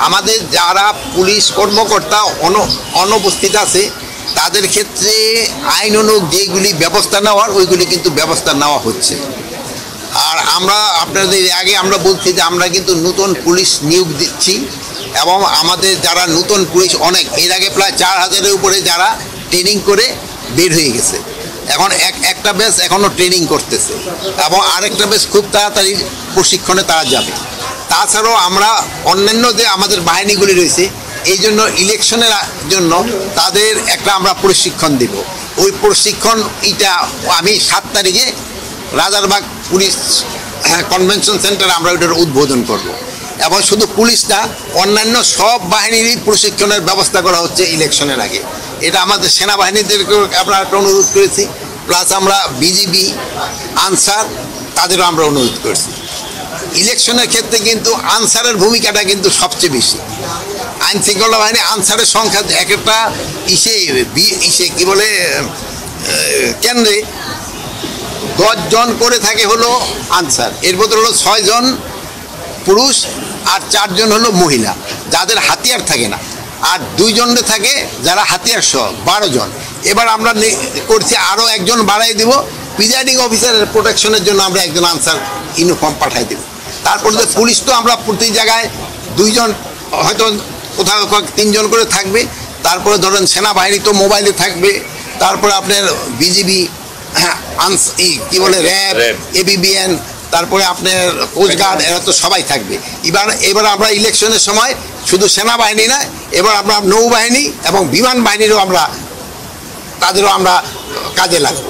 আমাদের যারা পুলিশ কর্মকর্তা অনুপস্থিত আছে তাদের ক্ষেত্রে আইন অনুযায়ী যেগুলি ব্যবস্থা নেওয়ার ওইগুলি কিন্তু ব্যবস্থা নেওয়া হচ্ছে। আর আমরা আপনাদের আগে আমরা বলছি যে আমরা কিন্তু নতুন পুলিশ নিয়োগ দিচ্ছি এবং আমাদের যারা নতুন পুলিশ অনেক এর আগে প্রায় 4000-এর উপরে যারা ট্রেনিং করে বের হয়ে গেছে, এখন একটা ব্যাচ এখনও ট্রেনিং করতেছে এবং আরেকটা ব্যাচ খুব তাড়াতাড়ি প্রশিক্ষণে তারা যাবে। তাছাড়াও আমরা অন্যান্য যে আমাদের বাহিনীগুলি রয়েছে এই জন্য ইলেকশনের জন্য তাদের একটা আমরা প্রশিক্ষণ দেব। ওই প্রশিক্ষণ আমি 7 তারিখে রাজারবাগ পুলিশ কনভেনশন সেন্টারে আমরা ওইটার উদ্বোধন করব। এবং শুধু পুলিশ না, অন্যান্য সব বাহিনীরই প্রশিক্ষণের ব্যবস্থা করা হচ্ছে ইলেকশনের আগে। এটা আমাদের সেনাবাহিনীদেরকেও আমরা একটা অনুরোধ করেছি, প্লাস আমরা বিজিবি, আনসার তাদেরও আমরা অনুরোধ করেছি। ইলেকশনের ক্ষেত্রে কিন্তু আনসারের ভূমিকাটা কিন্তু সবচেয়ে বেশি। আইন শৃঙ্খলা বাহিনী আনসারের সংখ্যা এক একটা কি বলে কেন্দ্রে 10 জন করে থাকে হলো আনসার, এর মধ্যে হলো 6 জন পুরুষ আর 4 জন হলো মহিলা যাদের হাতিয়ার থাকে না, আর 2 জন থাকে যারা হাতিয়ার সহ 12 জন। এবার আমরা করছি আরও 1 জন বাড়াই দেব, প্রিজাইডিং অফিসারের প্রোটেকশনের জন্য আমরা 1 জন আনসার ইউনিফর্ম পাঠাই দেব। তারপরে পুলিশ তো আমরা প্রতি জায়গায় 2 জন, হয়তো কোথাও 3 জন করে থাকবে। তারপরে ধরেন সেনাবাহিনী তো মোবাইলে থাকবে, তারপরে আপনার বিজিবি, কি বলে র্যাব, এবিবিএন, তারপরে আপনার কোস্টগার্ড, এরা তো সবাই থাকবে। এবার আমরা ইলেকশনের সময় শুধু সেনাবাহিনী না, এবার আমরা নৌবাহিনী এবং বিমান বাহিনীরও তাদেরও আমরা কাজে লাগবো।